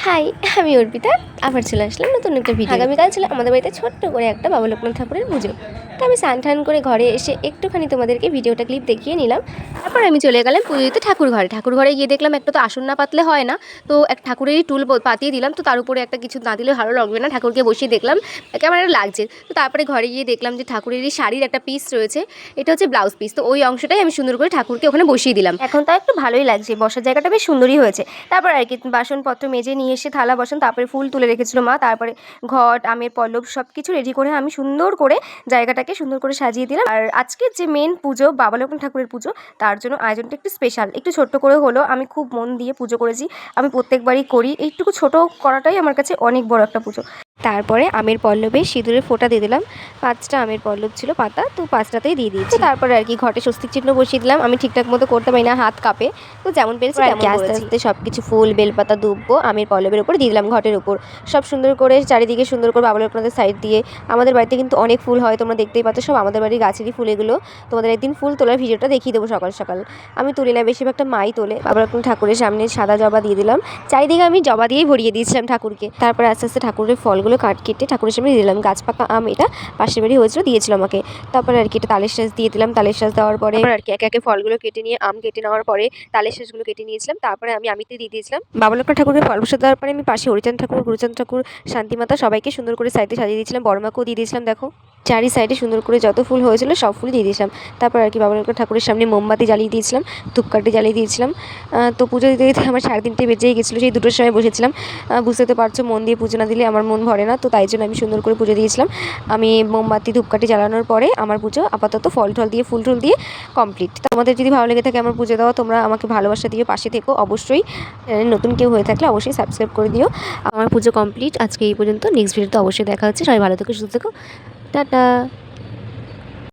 High, আমি অর্পিতা। আবার চলে আসলাম নতুন একটা ভিডিও। আগামীকাল ছিল আমাদের বাড়িতে ছোট্ট করে একটা বাবা লোকনাথ ঠাকুরের পুজো। তো আমি স্নান করে ঘরে এসে একটুখানি তোমাদেরকে ভিডিওটা ক্লিপ দেখিয়ে নিলাম। তারপর আমি চলে গেলাম পুজো দিতে ঠাকুর ঘরে গিয়ে দেখলাম একটা তো আসন না পাতলে হয় না, তো এক ঠাকুরেরই টুল পাতিয়ে দিলাম। তো তার উপরে একটা কিছু না দিলে ভালো লাগবে না, ঠাকুরকে বসিয়ে দেখলাম কেমন একটা লাগছে। তো তারপরে ঘরে গিয়ে দেখলাম যে ঠাকুরেরই শাড়ির একটা পিস রয়েছে, এটা হচ্ছে ব্লাউজ পিস। তো ওই অংশটাই আমি সুন্দর করে ঠাকুরকে ওখানে বসিয়ে দিলাম। এখন তো একটু ভালোই লাগছে, বসার জায়গাটা বেশ সুন্দরই হয়েছে। তারপর আর কি বাসনপত্র মেজে নিয়ে এসে থালা বাসন, তারপরে ফুল তুলে রেখেছিল মা, তারপরে ঘট আমের পল্লব সব কিছু রেডি করে আমি সুন্দর করে জায়গাটাকে সুন্দর করে সাজিয়ে দিলাম। আর আজকের যে মেন পুজো, বাবা লোকনাথ ঠাকুরের পুজো, তার জন্য আয়োজনটা একটু স্পেশাল, একটু ছোট্ট করে হলো। আমি খুব মন দিয়ে পুজো করেছি, আমি প্রত্যেকবারই করি। এইটুকু ছোট করাটাই আমার কাছে অনেক বড় একটা পুজো। তারপরে আমের পল্লবে সিঁদুরের ফোঁটা দিয়ে দিলাম। 5টা আমের পল্লব ছিল পাতা, তো 5টাতেই দিয়ে দিয়েছি। তারপরে আর কি ঘটে স্বস্তিক চিহ্ন বসিয়ে দিলাম। আমি ঠিকঠাক মতো করতে পারি না, হাত কাঁপে, তো যেমন পেরেছি তেমন আস্তে আস্তে সব কিছু ফুল বেলপাতা দুব্বো আমের পল্লবের উপর দিয়ে দিলাম, ঘটের উপর সব সুন্দর করে চারিদিকে সুন্দর করে বাবা লোকনাথের সাইড দিয়ে। আমাদের বাড়িতে কিন্তু অনেক ফুল হয়, তোমরা দেখতেই পাচ্ছ, সব আমাদের বাড়ির গাছেরই ফুল এগুলো। তোমাদের একদিন ফুল তোলার ভিডিওটা দেখিয়ে দেবো সকাল সকাল। আমি তুলি না, বেশিরভাগটা মাই তোলে। বাবা লোকনাথ ঠাকুরের সামনে সাদা জবা দিয়ে দিলাম, চারিদিকে আমি জবা দিয়েই ভরিয়ে দিয়েছিলাম ঠাকুরকে। তারপরে আস্তে আস্তে ঠাকুরের ফলগুলো কেটে ঠাকুরের সামনে দিয়ে দিলাম। গাছ পাকা আম, এটা পাশের বাড়ি হয়েছিল, দিয়েছিল আমাকে। তারপরে আর কি এটা তালের শাঁস দিয়ে দিলাম। তালের শাঁস দেওয়ার পরে আর কি একে একে ফলগুলো কেটে নিয়ে আম কেটে নেওয়ার পরে তালের শাঁসগুলো কেটে নিয়েছিলাম। তারপরে আমি আমিতে দিয়ে দিয়েছিলাম। বাবা লোকনাথ ঠাকুরের ফল প্রসাদ দেওয়ার পরে আমি পাশে হরিচাঁদ ঠাকুর, গুরুচাঁদ ঠাকুর, শান্তিমাতা সবাইকে সুন্দর করে সাইডে সাজিয়ে দিয়েছিলাম। বড়মাকেও দিয়ে দিয়েছিলাম। দেখো চারি সাইডে সুন্দর করে যত ফুল হয়েছিল সব ফুল দিয়ে দিয়েছিলাম। তারপর আর কি বাবা লোকনাথ ঠাকুরের সামনে মোমবাতি জ্বালিয়ে দিয়েছিলাম, ধূপকাঠি জ্বালিয়ে দিয়েছিলাম। তো পুজো দিতে দিতে আমার 3:30 বেজেই গেছিলো, সেই 2টোর সময় বসেছিলাম। বুঝতে তো পারছো, মন দিয়ে পুজো না দিলে আমার মন ভরে না, তো তাই জন্য আমি সুন্দর করে পুজো দিয়েছিলাম। আমি মোমবাতি ধূপকাঠি জ্বালানোর পরে আমার পুজো আপাতত ফল টল দিয়ে ফুল টুল দিয়ে কমপ্লিট। তোমাদের যদি ভালো লেগে থাকে আমার পুজো দেওয়া, তোমরা আমাকে ভালোবাসা দিয়ে পাশে থেকো অবশ্যই। নতুন কেউ হয়ে থাকলে অবশ্যই সাবস্ক্রাইব করে দিও। আমার পুজো কমপ্লিট আজকে এই পর্যন্ত। নেক্সট ভিডিওতে অবশ্যই দেখা হচ্ছে। সবাই ভালো থেকো, সুস্থ থেকো, টাটা।